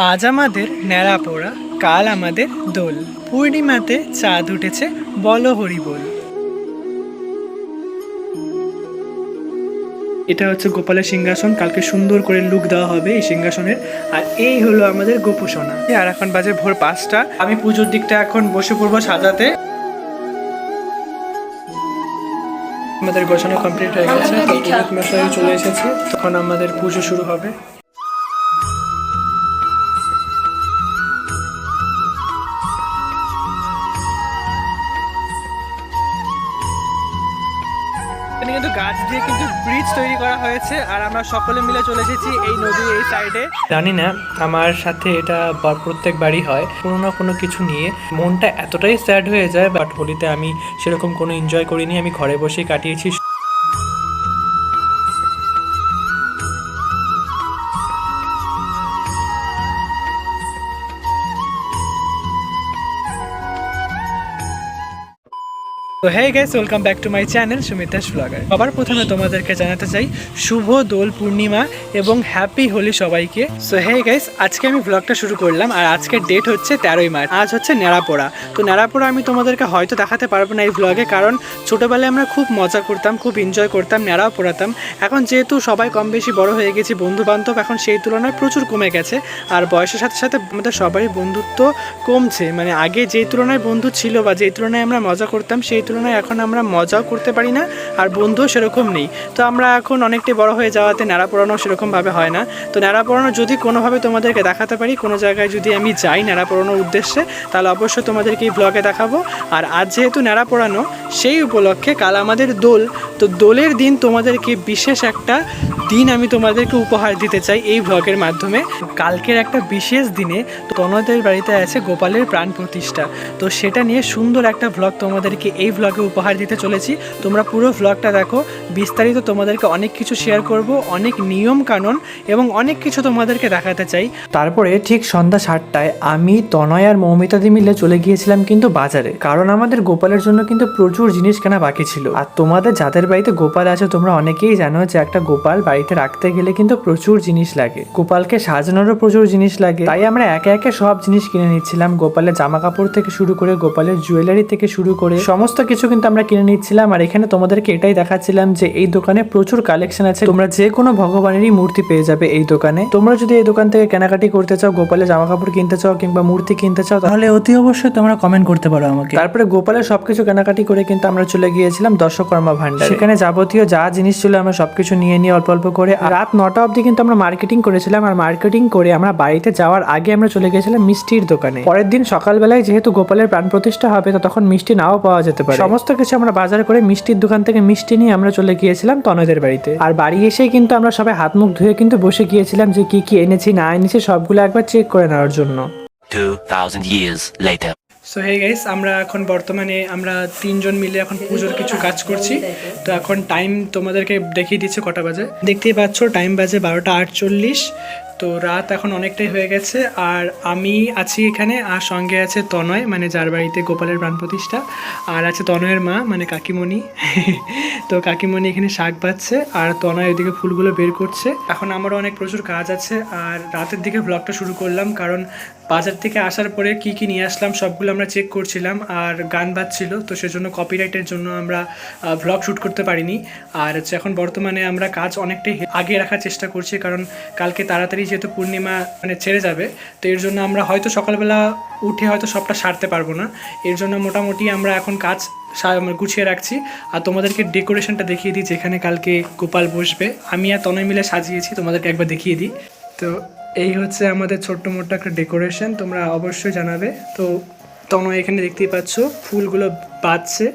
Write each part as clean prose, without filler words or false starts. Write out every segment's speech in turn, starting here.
আজ আমাদের ন্যাড়া পোড়া, কাল আমাদের দোল। পূর্ণিমাতে চাঁদ উঠেছে, বলো হরি বল। এটা হচ্ছে গোপালের সিংহাসন, কালকে সুন্দর করে লুক দেওয়া হবে এই সিংহাসনের। আর এই হলো আমাদের গোপুসোনা। আর এখন বাজে ভোর 5টা। আমি পুজোর দিকটা এখন বসে পড়বো সাজাতে। আমাদের গোছানো কমপ্লিট হয়ে গেছে, পুরোহিত মশাই চলে এসেছে, তখন আমাদের পুজো শুরু হবে। কিন্তু গাছ দিয়ে কিন্তু ব্রিজ তৈরি করা হয়েছে, আর আমরা সকলে মিলে চলে এসেছি এই নদীর এই সাইডে। জানি না আমার সাথে এটা প্রত্যেকবারই হয়, কোনো না কোনো কিছু নিয়ে মনটা এতটাই স্যাড হয়ে যায়। বাট হোলিতে আমি সেরকম কোনো এনজয় করিনি, আমি ঘরে বসেই কাটিয়েছি। তো hey guys, welcome back to my channel Sumita's blogger. সবার প্রথমে তোমাদেরকে জানাতে চাই শুভ দোল পূর্ণিমা এবং হ্যাপি হোলি সবাইকে। সো হে গাইস, আজকে আমি ব্লগটা শুরু করলাম, আর আজকের ডেট হচ্ছে 13ই মার্চ। আজ হচ্ছে ন্যাড়াপোড়া। তো ন্যাড়াপোড়া আমি তোমাদেরকে হয়তো দেখাতে পারবো না এই ব্লগে, কারণ ছোটোবেলায় আমরা খুব মজা করতাম, খুব এনজয় করতাম, ন্যাড়াও পোড়াতাম। এখন যেহেতু সবাই কম বেশি বড় হয়ে গেছি, বন্ধু বান্ধব এখন সেই তুলনায় প্রচুর কমে গেছে। আর বয়সের সাথে সাথে আমাদের সবারই বন্ধুত্ব কমছে। মানে আগে যেই তুলনায় বন্ধু ছিল বা যেই তুলনায় আমরা মজা করতাম, সেই তুলনায় এখন আমরা মজাও করতে পারি না, আর বন্ধুও সেরকম নেই। তো আমরা এখন অনেকটাই বড় হয়ে যাওয়াতে ন্যাড়া পোড়ানো সেরকমভাবে হয় না। তো ন্যাড়া পোড়ানো যদি কোনোভাবে তোমাদেরকে দেখাতে পারি, কোনো জায়গায় যদি আমি যাই ন্যাড়া পোড়ানোর উদ্দেশ্যে, তাহলে অবশ্যই তোমাদেরকে এই ব্লগে দেখাবো। আর আজ যেহেতু ন্যাড়া পোড়ানো, সেই উপলক্ষে কাল আমাদের দোল। তো দোলের দিন তোমাদেরকে বিশেষ একটা দিন আমি তোমাদেরকে উপহার দিতে চাই এই ব্লগের মাধ্যমে। কালকের একটা বিশেষ দিনে তনয়দের বাড়িতে আছে গোপালের প্রাণ প্রতিষ্ঠা। তো সেটা নিয়ে সুন্দর একটা ব্লগ তোমাদেরকে এই ব্লগে উপহার দিতে চলেছি। তোমরা পুরো ব্লগটা দেখো, বিস্তারিত তোমাদেরকে অনেক কিছু শেয়ার করব, অনেক নিয়ম কানুন এবং অনেক কিছু তোমাদেরকে দেখাতে চাই। তারপরে ঠিক সন্ধ্যা 7টায় আমি, তনয় আর মৌমিতাদি মিলে চলে গিয়েছিলাম কিন্তু বাজারে, কারণ আমাদের গোপালের জন্য কিন্তু প্রচুর জিনিস কেনা বাকি ছিল। আর তোমাদের যাদের বাড়িতে গোপাল আছে, তোমরা অনেকেই জানো যে একটা গোপাল বাড়িতে রাখতে গেলে কিন্তু প্রচুর জিনিস লাগে, গোপালকে সাজানোরও প্রচুর জিনিস লাগে। তাই আমরা একে একে সব জিনিস কিনে নিচ্ছিলাম, গোপালের জামা কাপড় থেকে শুরু করে গোপালের জুয়েলারি থেকে শুরু করে সমস্ত কিছু কিন্তু আমরা কিনে নিচ্ছিলাম। আর এখানে তোমাদেরকে এটাই দেখাচ্ছিলাম যে এই দোকানে প্রচুর কালেকশন আছে, তোমরা যে কোনো ভগবানেরই মূর্তি পেয়ে যাবে এই দোকানে। তোমরা যদি এই দোকান থেকে কেনাকাটি করতে চাও, গোপালের জামা কাপড় কিনতে চাও কিংবা মূর্তি কিনতে চাও, তাহলে অতি অবশ্যই তোমরা কমেন্ট করতে পারো আমাকে। তারপরে গোপালের সবকিছু কেনাকাটি করে কিন্তু আমরা চলে গিয়েছিলাম দর্শকর্মা ভান্ডার। সেখানে যাবতীয় যা জিনিস ছিল আমরা সবকিছু নিয়ে নিয়ে অল্প অল্প করে রাত 9টা অবধি কিন্তু আমরা মার্কেটিং করেছিলাম। আর মার্কেটিং করে আমরা বাড়িতে যাওয়ার আগে আমরা চলে গিয়েছিলাম মিষ্টির দোকানে। পরের দিন সকালবেলায় যেহেতু গোপালের প্রাণ প্রতিষ্ঠা হবে, তো তখন মিষ্টি নাও পাওয়া যেতে পারে। সমস্ত কিছু আমরা বাজার করে মিষ্টির দোকান থেকে মিষ্টি নিয়ে আমরা চলে গিয়েছিলাম তনয়দের বাড়িতে। আর বাড়ি এসেই কিন্তু আমরা সবাই হাত মুখ ধুয়ে কিন্তু বসে গিয়েছিলাম যে কি কি এনেছি না এনেছি সবগুলো একবার চেক করে নেওয়ার জন্য। 2000 years later. So hey guys, আমরা এখন বর্তমানে আমরা 3জন মিলে এখন পুজোর কিছু কাজ করছি। তো এখন টাইম তোমাদেরকে দেখিয়ে দিচ্ছে কটা বাজে। দেখতেই পাচ্ছ টাইম বাজে 12টা 48। তো রাত এখন অনেকটাই হয়ে গেছে। আর আমি আছি এখানে, আর সঙ্গে আছে তনয়, মানে যার বাড়িতে গোপালের প্রাণ প্রতিষ্ঠা, আর আছে তনয়ের মা মানে কাকিমণি। তো কাকিমণি এখানে শাক বাচ্ছে, আর তনয় ওইদিকে ফুলগুলো বের করছে। এখন আমারও অনেক প্রচুর কাজ আছে, আর রাতের দিকে ব্লগটা শুরু করলাম, কারণ বাজার থেকে আসার পরে কি কি নিয়ে আসলাম সবগুলো আমরা চেক করছিলাম, আর গান বাজছিল, তো সেজন্য কপিরাইটের জন্য আমরা ব্লগ শ্যুট করতে পারিনি। আর হচ্ছে এখন বর্তমানে আমরা কাজ অনেকটাই আগে রাখার চেষ্টা করছি, কারণ কালকে তাড়াতাড়ি যেহেতু পূর্ণিমা মানে ছেড়ে যাবে, তো এর জন্য আমরা হয়তো সকালবেলা উঠে হয়তো সবটা সারতে পারবো না। এর জন্য মোটামুটি আমরা এখন কাজ গুছিয়ে রাখছি। আর তোমাদেরকে ডেকোরেশনটা দেখিয়ে দিই, যেখানে কালকে গোপাল বসবে। আমি আর তনয় মিলে সাজিয়েছি, তোমাদেরকে একবার দেখিয়ে দিই। তো এই হচ্ছে আমাদের ছোট্ট মোটো একটা ডেকোরেশন, তোমরা অবশ্যই জানাবে। তো তনয় এখানে দেখতেই পাচ্ছ ফুলগুলো বাজছে,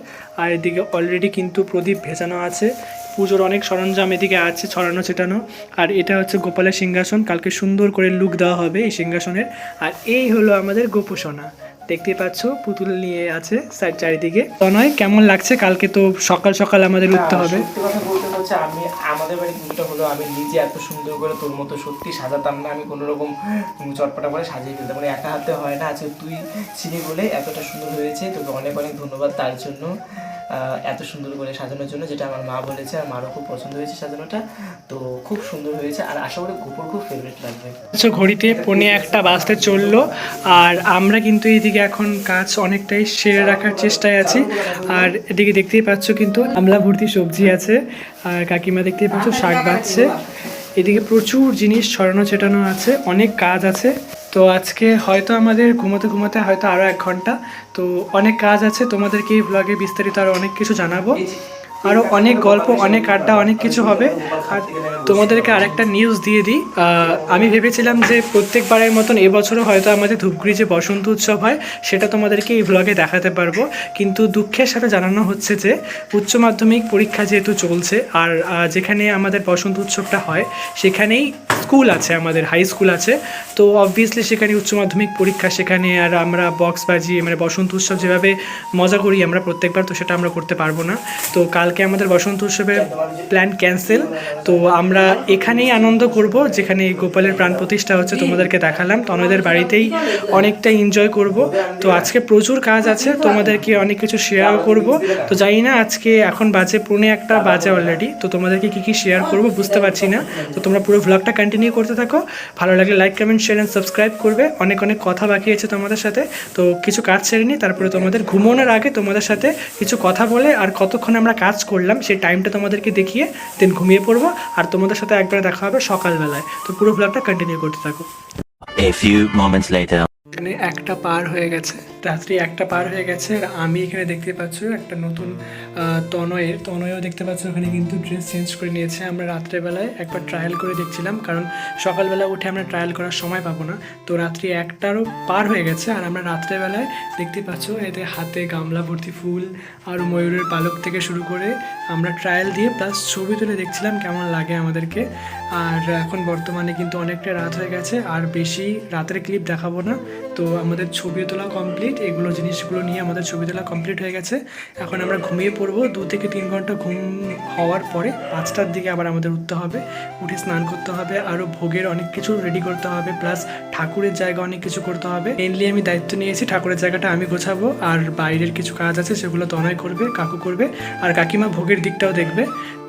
আর এদিকে অলরেডি কিন্তু প্রদীপ ভেজানো আছে। পুজোর অনেক সরঞ্জাম এদিকে আছে ছড়ানো ছিটানো। আর এটা হচ্ছে গোপালের সিংহাসন, কালকে সুন্দর করে লুক দেওয়া হবে এই সিংহাসনের। আর এই হলো আমাদের গোপুসোনা, দেখতেই পাচ্ছ পুতুল নিয়ে আছে সাইড চারিদিকে। তনয় কেমন লাগছে? কালকে তো সকাল সকাল আমাদের উঠতে হবে। সত্যি কথা বলতে হচ্ছে, আমি আমাদের বাড়ি পুজোটা হলো, আমি নিজে এত সুন্দর করে তোর মতো সত্যি সাজাতাম না। আমি কোনো রকম চটপটা করে সাজিয়ে ফেলতাম, মানে একা হাতে হয় না। আজকে তুই ছিলি বলে এতটা সুন্দর হয়েছে, তোকে অনেক অনেক ধন্যবাদ তার জন্য। এত সুন্দর করে সাজানোর জন্য, যেটা আমার মা বলেছে আর মারও খুব পছন্দ হয়েছে সাজানোটা। তো খুব সুন্দর হয়েছে আর আশা করি গোপুর খুব ফেভারিট লাগবে। আচ্ছা, ঘড়িতে 1:45 বাজতে চললো আর আমরা কিন্তু এইদিকে এখন কাজ অনেকটাই সেরে রাখার চেষ্টায় আছি। আর এদিকে দেখতেই পাচ্ছ কিন্তু আমলা ভর্তি সবজি আছে আর কাকিমা দেখতেই পাচ্ছ শাক বাজছে। এদিকে প্রচুর জিনিস ছড়ানো ছেটানো আছে, অনেক কাজ আছে। তো আজকে হয়তো আমাদের ঘুমোতে ঘুমোতে হয়তো আরও 1 ঘন্টা। তো অনেক কাজ আছে, তোমাদেরকে এই ব্লগে বিস্তারিত আরও অনেক কিছু জানাবো, আরও অনেক গল্প, অনেক আড্ডা, অনেক কিছু হবে। আর তোমাদেরকে আরেকটা নিউজ দিয়ে দিই, আমি ভেবেছিলাম যে প্রত্যেকবারের মতন এবছরও হয়তো আমাদের ধূপগুড়ি যে বসন্ত উৎসব হয় সেটা তোমাদেরকে এই ব্লগে দেখাতে পারবো, কিন্তু দুঃখের সাথে জানানো হচ্ছে যে উচ্চ মাধ্যমিক পরীক্ষা যেহেতু চলছে আর যেখানে আমাদের বসন্ত উৎসবটা হয় সেখানেই স্কুল আছে, আমাদের হাই স্কুল আছে। তো অবভিয়াসলি সেখানে উচ্চ মাধ্যমিক পরীক্ষা, সেখানে আর আমরা বক্স বাজিয়ে মানে বসন্ত উৎসব যেভাবে মজা করি আমরা প্রত্যেকবার, তো সেটা আমরা করতে পারবো না। তো কালকে আমাদের বসন্ত উৎসবের প্ল্যান ক্যান্সেল। তো আমরা এখানেই আনন্দ করব, যেখানে গোপালের প্রাণ প্রতিষ্ঠা হচ্ছে, তোমাদেরকে দেখালাম। তনয়দের বাড়িতেই অনেকটা এনজয় করব। তো আজকে প্রচুর কাজ আছে, তোমাদেরকে অনেক কিছু শেয়ারও করব। তো জানি না আজকে এখন বাজে 1:45 বাজে অলরেডি, তো তোমাদেরকে কী কী শেয়ার করব বুঝতে পারছি না। তো তোমরা পুরো ভ্লগটা কন্টিনিউ করতে থাকো, ভালো লাগলে like comment share and subscribe করবে। অনেক অনেক কথা বাকি আছে তোমাদের সাথে, তো কিছু কাজ সেরে নিই, তারপরে তোমাদের ঘুমানোর আগে তোমাদের সাথে কিছু কথা বলে আর কতক্ষণ আমরা কাজ করলাম সেই টাইমটা তোমাদেরকে দেখিয়ে দেন ঘুমিয়ে পড়বো। আর তোমাদের সাথে একবার দেখা হবে সকালবেলায়। তো পুরো ভ্লগটা কন্টিনিউ করতে থাকো। A few moments later. এখানে 1টা পার হয়ে গেছে, রাত্রি 1টা পার হয়ে গেছে। আর আমি এখানে দেখতে পাচ্ছ একটা নতুন তনয়ও দেখতে পাচ্ছ ওখানে কিন্তু ড্রেস চেঞ্জ করে নিয়েছে। আমরা রাত্রেবেলায় একবার ট্রায়াল করে দেখছিলাম, কারণ সকালবেলা উঠে আমরা ট্রায়াল করার সময় পাবো না। তো রাত্রি 1টারও পার হয়ে গেছে আর আমরা রাত্রেবেলায় দেখতে পাচ্ছ এতে হাতে গামলা ভর্তি ফুল আর ময়ূরের পালক থেকে শুরু করে আমরা ট্রায়াল দিয়ে প্লাস ছবি তুলে দেখছিলাম কেমন লাগে আমাদেরকে। আর এখন বর্তমানে কিন্তু অনেকটা রাত হয়ে গেছে আর বেশি রাতের ক্লিপ দেখাবো না। তো আমাদের ছবি তোলা কমপ্লিট, এগুলো জিনিসগুলো নিয়ে আমাদের ছবি তোলা কমপ্লিট হয়ে গেছে। এখন আমরা ঘুমিয়ে পড়বো। 2 থেকে 3 ঘন্টা ঘুম হওয়ার পরে 5টার দিকে আবার আমাদের উঠতে হবে, উঠে স্নান করতে হবে, আরও ভোগের অনেক কিছু রেডি করতে হবে, প্লাস ঠাকুরের জায়গা অনেক কিছু করতে হবে। মেনলি আমি দায়িত্ব নিয়েছি ঠাকুরের জায়গাটা আমি গোছাবো, আর বাইরের কিছু কাজ আছে সেগুলো তনয় করবে, কাকু করবে, আর কাকিমা ভোগের দিকটাও দেখবে।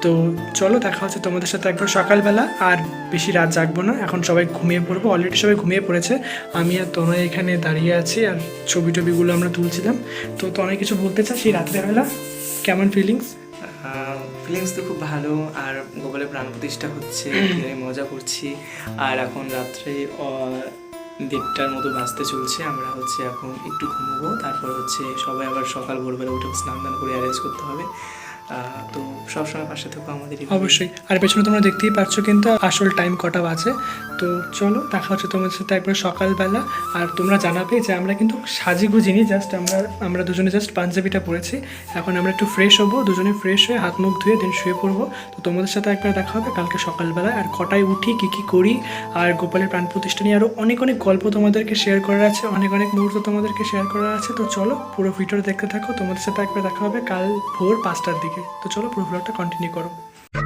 তো চলো দেখা হচ্ছে তোমাদের সাথে একবার সকালবেলা। আর বেশি রাত জাগবো না, এখন সবাই ঘুমিয়ে পড়বো, অলরেডি সবাই ঘুমিয়ে পড়েছে। আমি আর তনয় এখানে দাঁড়িয়ে আছি আর ছবিগুলো আমরা তুলছিলাম। তো তনয় কিছু বলতে চাই সেই রাত্রেবেলা কেমন ফিলিংস? ফিলিংস তো খুব ভালো, আর গোপালের প্রাণ প্রতিষ্ঠা হচ্ছে, মজা করছি। আর এখন রাত্রে 1:30টার মতো বাজতে চলছে। আমরা এখন একটু ঘুমবো, তারপর সবাই আবার সকাল ভোরবেলা উঠে স্নান দান করে অ্যারেঞ্জ করতে হবে। তো সবসময় পাশে থাকবো আমাদের। অবশ্যই। আর পেছনে তোমরা দেখতেই পাচ্ছ কিন্তু আসল টাইম কটা বাজে। তো চলো দেখা হচ্ছে তোমাদের সাথে একবার সকালবেলা। আর তোমরা জানাবে যে আমরা কিন্তু সাজি গুজিনি, জাস্ট আমরা দুজনে জাস্ট পাঞ্জাবিটা পরেছি। এখন আমরা একটু ফ্রেশ হবো, দুজনে ফ্রেশ হয়ে হাত মুখ ধুয়ে দেন শুয়ে পড়বো। তো তোমাদের সাথে একবার দেখা হবে কালকে সকালবেলা। আর কটায় উঠি, কী কী করি, আর গোপালের প্রাণ প্রতিষ্ঠা নিয়ে আরও অনেক অনেক গল্প তোমাদেরকে শেয়ার করার আছে, অনেক অনেক মুহূর্ত তোমাদেরকে শেয়ার করার আছে। তো চলো পুরো ভিডিওটা দেখতে থাকো, তোমাদের সাথে একবার দেখা হবে কাল ভোর 5টার দিকে। তো চলো পুরো ব্লগটা কন্টিনিউ করো।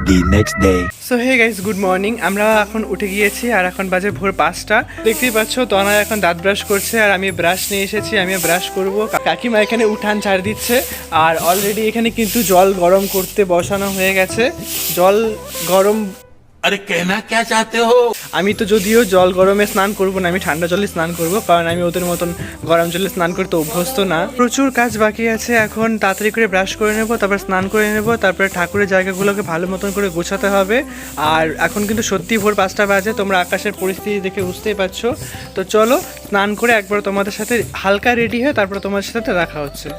The next day. So hey guys, good morning. আমরা এখন উঠে গিয়েছি আর এখন বাজে ভোর 5টা। দেখতেই পাচ্ছ তনয় এখন দাঁত ব্রাশ করছে আর আমি ব্রাশ নিয়ে এসেছি, আমি ব্রাশ করব। কাকিমা এখানে উঠান ঝাড় দিচ্ছে আর অলরেডি এখানে কিন্তু জল গরম করতে বসানো হয়ে গেছে। জল গরম अरे कहना क्या चाहते हो? আমি তো যদিও জল গরমে স্নান করব না, আমি ঠান্ডা জলে স্নান করব, কারণ আমি ওদের মতন গরম জলে স্নান করতে অভ্যস্ত না। প্রচুর কাজ বাকি আছে, এখন তাড়াতাড়ি করে ব্রাশ করে নেব, তারপর স্নান করে নেব, তারপরে ঠাকুরের জায়গাগুলোকে ভালো মতন করে গোছাতে হবে। আর এখন কিন্তু সত্যি ভোর 5টা বাজে, তোমরা আকাশের পরিস্থিতি দেখে বুঝতেই পারছো। তো চলো স্নান করে একবার তোমাদের সাথে হালকা রেডি হয়ে তারপর তোমাদের সাথে দেখা হচ্ছে।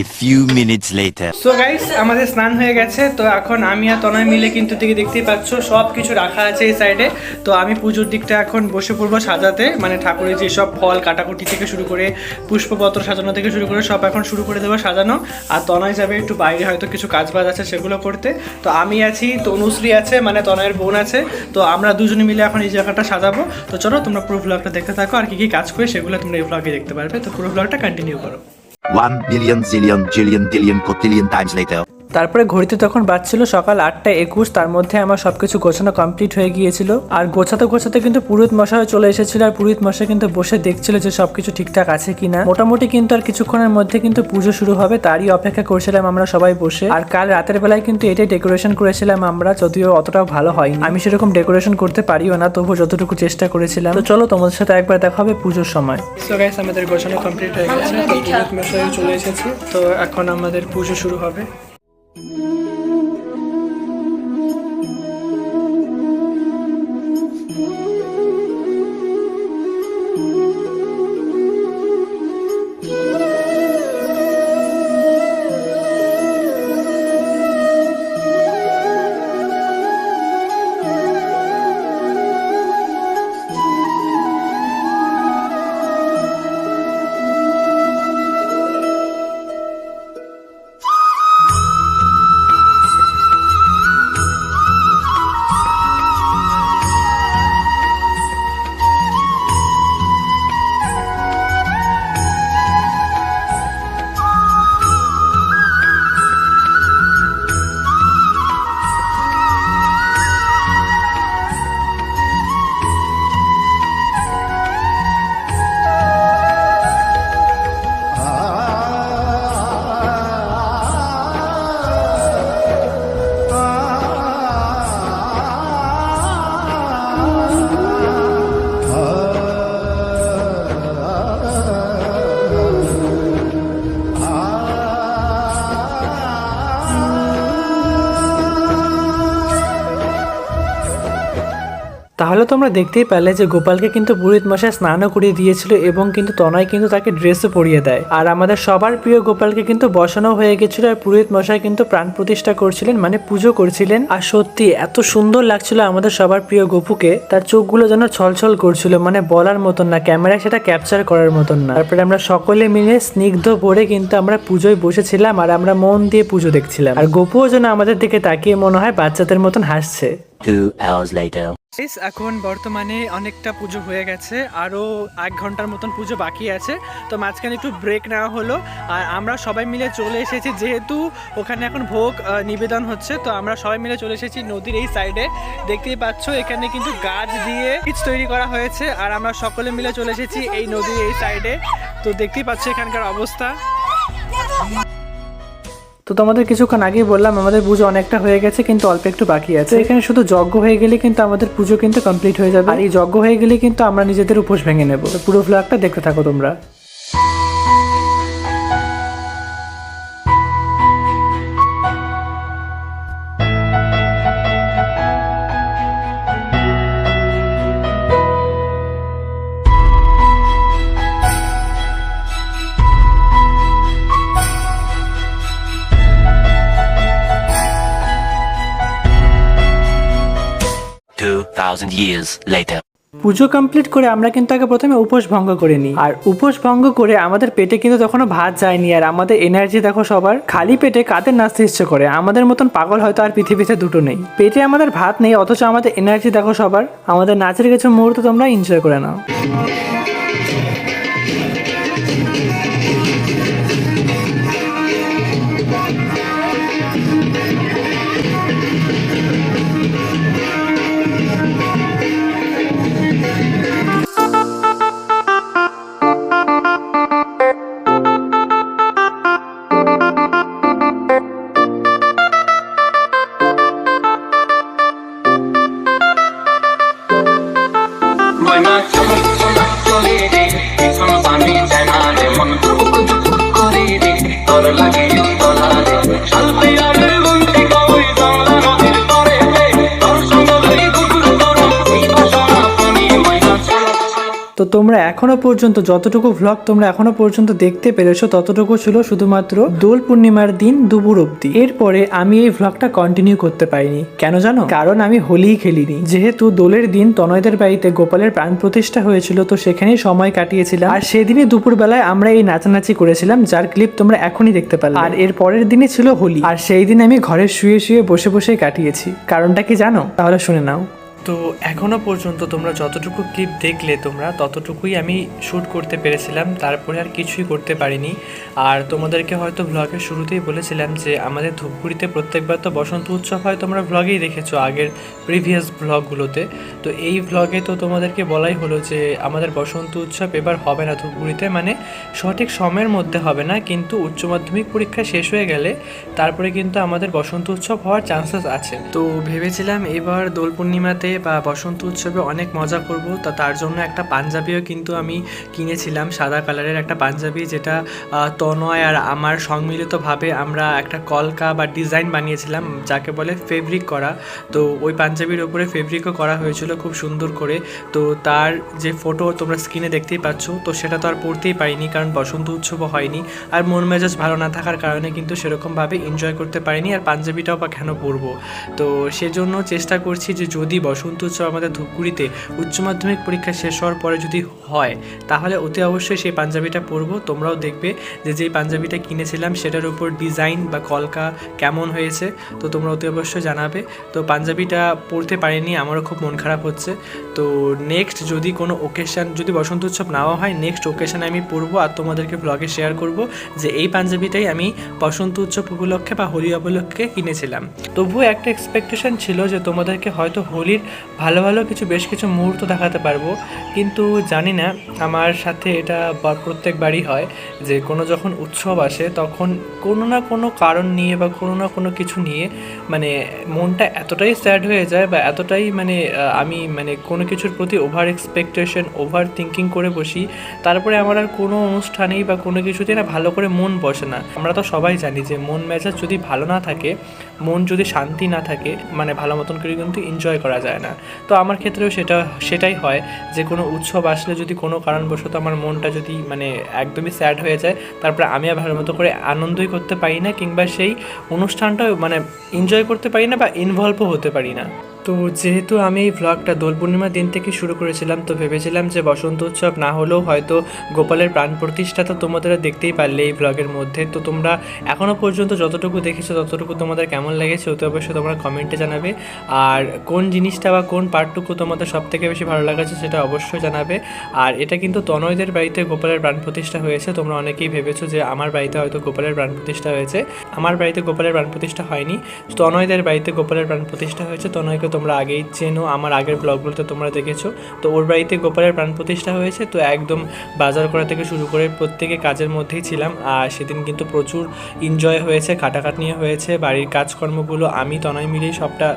A few minutes later. So guys, আমাদের স্নান হয়ে গেছে। তো এখন আমি আর তনয় মিলে কিন্তু দেখতেই পাচ্ছ সব কিছু রাখা আছে এই সাইডে। তো আমি পুজোর দিকটা এখন বসে পড়বো সাজাতে, মানে ঠাকুরের যেসব ফল কাটাকুটি থেকে শুরু করে পুষ্পপত্র সাজানো থেকে শুরু করে সব এখন শুরু করে দেবো সাজানো। আর তনয় যাবে একটু বাইরে, হয়তো কিছু কাজবাজ আছে সেগুলো করতে। তো আমি আছি, তনুশ্রী আছে, মানে তনয়ের বোন আছে। তো আমরা দুজনে মিলে এখন এই জায়গাটা সাজাবো। তো চলো তোমরা পুরো ব্লগটা দেখতে থাকো, আর কি কি কাজ করে সেগুলো তোমরা এই ব্লগে দেখতে পারবে। তো পুরো ব্লগটা কন্টিনিউ করো। 1 billion zillion jillion billion cotillion times later. তারপরে ঘড়িতে তখন বাজছিল সকাল 8:21। তার মধ্যে আমার সবকিছু গোছানো কমপ্লিট হয়ে গিয়েছিল। আর গোছাতে গোছাতে কিন্তু পুরোহিত মশাই চলে এসেছিল, আর পুরোহিত মশাই কিন্তু বসে দেখছিল যে সবকিছু ঠিকঠাক আছে কিনা। মোটামুটি কিন্তু আর কিছুক্ষণের মধ্যে কিন্তু পুজো শুরু হবে, তারই অপেক্ষা করছিলাম আমরা সবাই বসে। আর কাল রাতের বেলায় কিন্তু এটাই ডেকোরেশন করেছিলাম আমরা, যদিও অতটাও ভালো হয়নি, আমি সেরকম ডেকোরেশন করতে পারিও না, তবু যতটুকু চেষ্টা করেছিলাম। তো চলো তোমাদের সাথে একবার দেখা হবে পুজোর সময়। সো গাইস, আমাদের গোছানো কমপ্লিট হয়ে গেছে, তো পুরোহিত মশাই চলে এসেছে, তো এখন আমাদের পুজো শুরু হবে। তাহলে তোমরা দেখতেই পেলে যে গোপালকে কিন্তু পুরোহিত মশাই স্নানও করিয়ে দিয়েছিল, এবং কিন্তু তনয় কিন্তু তাকে ড্রেসও পরিয়ে দেয়। আর আমাদের সবার প্রিয় গোপালকে কিন্তু বসানো হয়ে গেছিল, আর পুরোহিত মশাই কিন্তু প্রাণ প্রতিষ্ঠা করছিলেন, মানে পুজো করছিলেন। আর সত্যি এত সুন্দর লাগছিল আমাদের সবার প্রিয় গোপুকে, তার চোখগুলো যেন ছলছল করছিল, মানে বলার মতন না, ক্যামেরায় সেটা ক্যাপচার করার মতন না। তারপরে আমরা সকলে মিলে স্নিগ্ধ ভরে কিন্তু আমরা পুজোয় বসেছিলাম, আর আমরা মন দিয়ে পুজো দেখছিলাম। আর গোপুও যেন আমাদের দিকে তাকিয়ে মনে হয় বাচ্চাদের মতন হাসছে। 2 hours later. এখন বর্তমানে অনেকটা পুজো হয়ে গেছে, আরও 1 ঘন্টার মতন পুজো বাকি আছে, তো মাঝখানে একটু ব্রেক নেওয়া হলো। আর আমরা সবাই মিলে চলে এসেছি, যেহেতু ওখানে এখন ভোগ নিবেদন হচ্ছে, তো আমরা সবাই মিলে চলে এসেছি নদীর এই সাইডে। দেখতেই পাচ্ছ এখানে কিন্তু গাছ দিয়ে পিচ তৈরি করা হয়েছে, আর আমরা সকলে মিলে চলে এসেছি এই নদীর এই সাইডে। তো দেখতেই পাচ্ছ এখানকার অবস্থা। তো তোমাদের কিছুক্ষণ আগেই বললাম আমাদের পুজো অনেকটা হয়ে গেছে, কিন্তু অল্প একটু বাকি আছে। এখানে শুধু যজ্ঞ হয়ে গেলে কিন্তু আমাদের পুজো কিন্তু কমপ্লিট হয়ে যাবে, আর এই যজ্ঞ হয়ে গেলে কিন্তু আমরা নিজেদের উপোস ভেঙে নেব। তো পুরো ভ্লগটা দেখতে থাকো তোমরা। $2,000 years later. পুজো কমপ্লিট করে আমরা কিন্তু আগে প্রথমে উপোস ভঙ্গ করে নিই, আর উপোস ভঙ্গ করে আমাদের পেটে কিন্তু তখনও ভাত যায়নি। আর আমাদের এনার্জি দেখো সবার, খালি পেটে কাদের নাচতে ইচ্ছে করে, আমাদের মতন পাগল হয়তো আর পৃথিবীতে দুটো নেই। পেটে আমাদের ভাত নেই, অথচ আমাদের এনার্জি দেখো সবার। আমাদের নাচের কিছু মুহূর্ত তোমরা এনজয় করে নাও। তো তোমরা এখনো পর্যন্ত যতটুকু ভ্লগ তোমরা এখনো পর্যন্ত দেখতে পেরেছো ততটুকু ছিল শুধুমাত্র দোল পূর্ণিমার দিন দুপুর অবধি। এরপরে আমি এই ভ্লগটা কন্টিনিউ করতে পারিনি, কেন জানো? কারণ আমি হোলিই খেলিনি। যেহেতু দোলের দিন তনয়দের বাড়িতে গোপালের প্রাণ প্রতিষ্ঠা হয়েছিল, তো সেখানেই সময় কাটিয়েছিলাম। আর সেদিনই দুপুর বেলায় আমরা এই নাচানাচি করেছিলাম, যার ক্লিপ তোমরা এখনই দেখতে পারলে। আর এর পরের দিনই ছিল হোলি, আর সেই দিন আমি ঘরে শুয়ে শুয়ে বসে বসেই কাটিয়েছি। কারণটা কি জানো? তাহলে শুনে নাও। তো এখনও পর্যন্ত তোমরা যতটুকু ক্লিপ দেখলে তোমরা ততটুকুই আমি শ্যুট করতে পেরেছিলাম, তারপরে আর কিছুই করতে পারিনি। আর তোমাদেরকে হয়তো ভ্লগের শুরুতেই বলেছিলাম যে আমাদের ধূপগুড়িতে প্রত্যেকবার তো বসন্ত উৎসব হয়, তোমরা ভ্লগেই দেখেছো আগের প্রিভিয়াস ভ্লগগুলোতে। তো এই ভ্লগে তো তোমাদেরকে বলাই হলো যে আমাদের বসন্ত উৎসব এবার হবে না ধূপগুড়িতে, মানে সঠিক সময়ের মধ্যে হবে না, কিন্তু উচ্চ মাধ্যমিক পরীক্ষা শেষ হয়ে গেলে তারপরে কিন্তু আমাদের বসন্ত উৎসব হওয়ার চান্সেস আছে। তো ভেবেছিলাম এবার দোল পূর্ণিমাতে বা বসন্ত উৎসবে অনেক মজা করব। তো তার জন্য একটা পাঞ্জাবিও কিন্তু আমি কিনেছিলাম, সাদা কালারের একটা পাঞ্জাবি, যেটা তনয় আর আমার সম্মিলিতভাবে আমরা একটা কলকা বা ডিজাইন বানিয়েছিলাম, যাকে বলে ফেব্রিক করা। তো ওই পাঞ্জাবির ওপরে ফেব্রিকও করা হয়েছিল খুব সুন্দর করে। তো তার যে ফটো তোমরা স্ক্রিনে দেখতেই পাচ্ছ, তো সেটা তো আর পড়তেই পারিনি কারণ বসন্ত উৎসবও হয়নি, আর মন মেজাজ ভালো না থাকার কারণে কিন্তু সেরকমভাবে এনজয় করতে পারিনি, আর পাঞ্জাবিটাও বা কেন পরবো। তো সেজন্য চেষ্টা করছি যে যদি বসন্ত উৎসব আমাদের ধূপগুড়িতে উচ্চ মাধ্যমিক পরীক্ষা শেষ হওয়ার পরে যদি হয়, তাহলে অতি অবশ্যই সেই পাঞ্জাবিটা পরবো। তোমরাও দেখবে যে যেই পাঞ্জাবিটা কিনেছিলাম সেটার উপর ডিজাইন বা কলকা কেমন হয়েছে, তো তোমরা অতি অবশ্যই জানাবে। তো পাঞ্জাবিটা পরতে পারিনি, আমারও খুব মন খারাপ হচ্ছে। তো নেক্সট যদি কোনো ওকেশান, যদি বসন্ত উৎসব নাও হয়, নেক্সট ওকেশানে আমি পরবো আর তোমাদেরকে ব্লগে শেয়ার করব যে এই পাঞ্জাবিটাই আমি বসন্ত উৎসব উপলক্ষে বা হোলি উপলক্ষে কিনেছিলাম। তবুও একটা এক্সপেকটেশন ছিল যে তোমাদেরকে হয়তো হোলির ভালো ভালো বেশ কিছু মুহূর্ত দেখাতে পারবো, কিন্তু জানি না, আমার সাথে এটা প্রত্যেকবারই হয় যে কোনো যখন উৎসব আসে তখন কোনো না কোনো কারণ নিয়ে বা কোনো না কোনো কিছু নিয়ে মানে মনটা এতটাই স্যাড হয়ে যায় বা এতটাই আমি কোনো কিছুর প্রতি ওভার এক্সপেকটেশন, ওভার থিঙ্কিং করে বসি, তারপরে আমার আর কোনো অনুষ্ঠানেই বা কোনো কিছুতেই না ভালো করে মন বসে না। আমরা তো সবাই জানি যে মন মেজাজ যদি ভালো না থাকে, মন যদি শান্তি না থাকে, ভালো মতন করে কিন্তু এনজয় করা যায় না। তো আমার ক্ষেত্রেও সেটাই হয় যে কোনো উৎসব আসলে যদি কোনো কারণবশত আমার মনটা যদি একদমই স্যাড হয়ে যায়, তারপরে আমি আর ভালো মতো করে আনন্দই করতে পারি না, কিংবা সেই অনুষ্ঠানটাও এনজয় করতে পারি না বা ইনভলভও হতে পারি না। তো যেহেতু আমি এই ভ্লগটা দোল পূর্ণিমার দিন থেকে শুরু করেছিলাম, তো ভেবেছিলাম যে বসন্ত উৎসব না হলেও হয়তো গোপালের প্রাণ প্রতিষ্ঠা তো তোমাদের দেখতেই পারলে এই ভ্লগের মধ্যে। তো তোমরা এখনও পর্যন্ত যতটুকু দেখেছো ততটুকু তোমাদের কেমন লেগেছে অতি অবশ্যই তোমরা কমেন্টে জানাবে, আর কোন জিনিসটা বা কোন পার্টটুকু তোমাদের সবথেকে বেশি ভালো লাগছে সেটা অবশ্যই জানাবে। আর এটা কিন্তু তনয়দের বাড়িতে গোপালের প্রাণ প্রতিষ্ঠা হয়েছে। তোমরা অনেকেই ভেবেছো যে আমার বাড়িতে হয়তো গোপালের প্রাণ প্রতিষ্ঠা হয়েছে, আমার বাড়িতে গোপালের প্রাণ প্রতিষ্ঠা হয়নি, তনয়দের বাড়িতে গোপালের প্রাণ প্রতিষ্ঠা হয়েছে। তনয়কে তোমরা আগেই চেনো, আমার আগের ব্লগগুলোতে তোমরা দেখেছো। তো ওর বাড়িতে গোপালের প্রাণ প্রতিষ্ঠা হয়েছে। তো একদম বাজার করা থেকে শুরু করে প্রত্যেকে কাজের মধ্যেই ছিলাম, আর সেদিন কিন্তু প্রচুর এনজয় হয়েছে, খাটাখাটনিও হয়েছে। বাড়ির কাজকর্মগুলো আমি তনয় মিলেই সবটা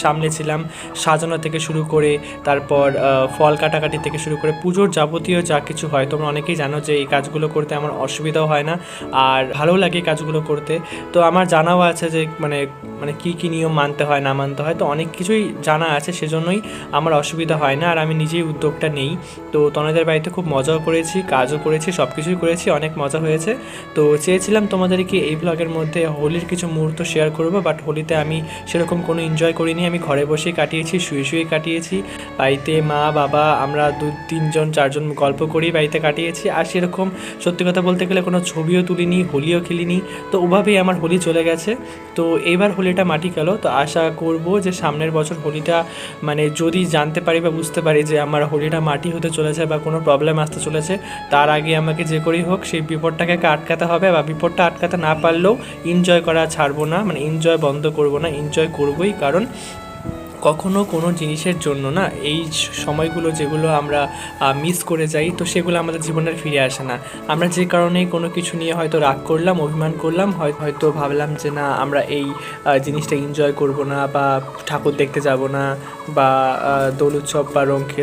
সামলেছিলাম, সাজানো থেকে শুরু করে, তারপর ফল কাটাকাটি থেকে শুরু করে পুজোর যাবতীয় যা কিছু হয়। তোমরা অনেকেই জানো যে এই কাজগুলো করতে আমার অসুবিধাও হয় না, আর ভালো লাগে কাজগুলো করতে। তো আমার জানাও আছে যে কী কী নিয়ম মানতে হয় না মানতে হয়, তো অনেক কিছুই জানা আছে, সেজন্যই আমার অসুবিধা হয় না, আর আমি নিজেই উদ্যোগটা নেই। তো তনয়দের বাড়িতে খুব মজাও করেছি, কাজও করেছি, সব কিছুই করেছি, অনেক মজা হয়েছে। তো চেয়েছিলাম তোমাদেরকে এই ভ্লগের মধ্যে হোলির কিছু মুহূর্ত শেয়ার করবো, বাট হোলিতে আমি সেরকম কোনো এনজয় করিনি। আমি ঘরে বসেই কাটিয়েছি, শুয়ে কাটিয়েছি। বাড়িতে মা বাবা আমরা 2-3 4 গল্প করেই বাড়িতে কাটিয়েছি, আর সেরকম সত্যি কথা বলতে গেলে কোনো ছবিও তুলিনি, হোলিও খেলিনি। তো ওভাবেই আমার হোলি চলে গেছে। তো এইবার হোলিটা মাটি গেল। তো আশা করব যে সামনের বছর হোলিটা যদি জানতে পারি বা বুঝতে পারি যে আমার হোলিটা মাটি হতে চলেছে বা কোনো প্রবলেম আসতে চলেছে, তার আগে আমাকে যে করেই হোক সেই বিপদটাকে আটকাতে হবে, বা বিপদটা আটকাতে না পারলেও এনজয় করা ছাড়বো না, এনজয় বন্ধ করবো না, এনজয় করবোই। কারণ কখনো কোনো জিনিসের জন্য না এই সময়গুলো যেগুলো আমরা মিস করে যাই, তো সেগুলো আমাদের জীবনের ফিরে আসে না। আমরা যে কারণে কোনো কিছু নিয়ে হয়তো রাগ করলাম, অভিমান করলাম, হয়তো ভাবলাম যে না আমরা এই জিনিসটা এনজয় করব না, বা ঠাকুর দেখতে যাব না, বা দোল উৎসব বা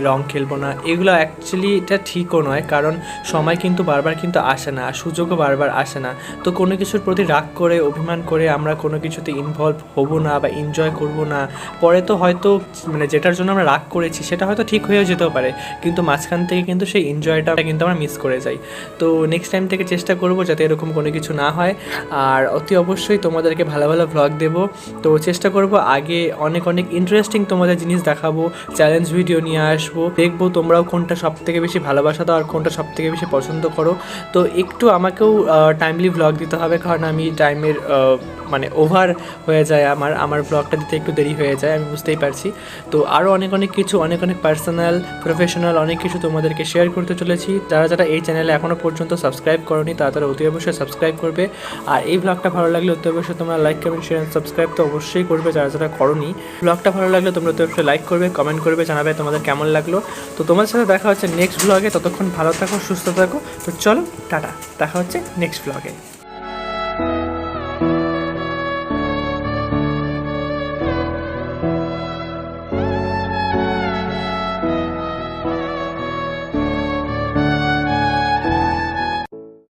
রং খেলবো না, এগুলো অ্যাকচুয়ালি এটা ঠিকও নয়। কারণ সময় কিন্তু বারবার কিন্তু আসে না, সুযোগও বারবার আসে না। তো কোনো কিছুর প্রতি রাগ করে, অভিমান করে আমরা কোনো কিছুতে ইনভলভ হব না বা এনজয় করব না, পরে তো হয়তো যেটার জন্য আমরা রাগ করেছি সেটা হয়তো ঠিক হয়েও যেতেও পারে, কিন্তু মাঝখান থেকে কিন্তু সেই এনজয়টা কিন্তু আমরা মিস করে যাই। তো নেক্সট টাইম থেকে চেষ্টা করব যাতে এরকম কোনো কিছু না হয়, আর অতি অবশ্যই তোমাদেরকে ভালো ভালো ভ্লগ দেবো। তো চেষ্টা করব আগে অনেক ইন্টারেস্টিং তোমাদের জিনিস দেখাবো, চ্যালেঞ্জ ভিডিও নিয়ে আসবো, দেখবো তোমরাও কোনটা সব থেকে বেশি ভালোবাসা দাও আর কোনটা সব থেকে বেশি পছন্দ করো। তো একটু আমাকেও টাইমলি ভ্লগ দিতে হবে, কারণ আমি টাইমের মানে ওভার হয়ে যায়, আমার ব্লগটা দিতে একটু দেরি হয়ে যায়, আমি বুঝতেই পারছি। তো আরও অনেক কিছু, অনেক পার্সোনাল, প্রফেশনাল অনেক কিছু তোমাদেরকে শেয়ার করতে চলেছি। যারা এই চ্যানেলে এখনও পর্যন্ত সাবস্ক্রাইব করোনি তারা অতি অবশ্যই সাবস্ক্রাইব করবে। আর এই ব্লগটা ভালো লাগলে অতি অবশ্যই তোমরা লাইক, কমেন্ট, শেয়ার, সাবস্ক্রাইব তো অবশ্যই করবে যারা করোনি। ব্লগটা ভালো লাগলে তোমরা অতি অবশ্যই লাইক করবে, কমেন্ট করবে, জানাবে তোমাদের কেমন লাগলো। তো তোমাদের সাথে দেখা হচ্ছে নেক্সট ব্লগে, ততক্ষণ ভালো থাকো, সুস্থ থাকো। তো চলো টাটা, দেখা হচ্ছে নেক্সট ব্লগে।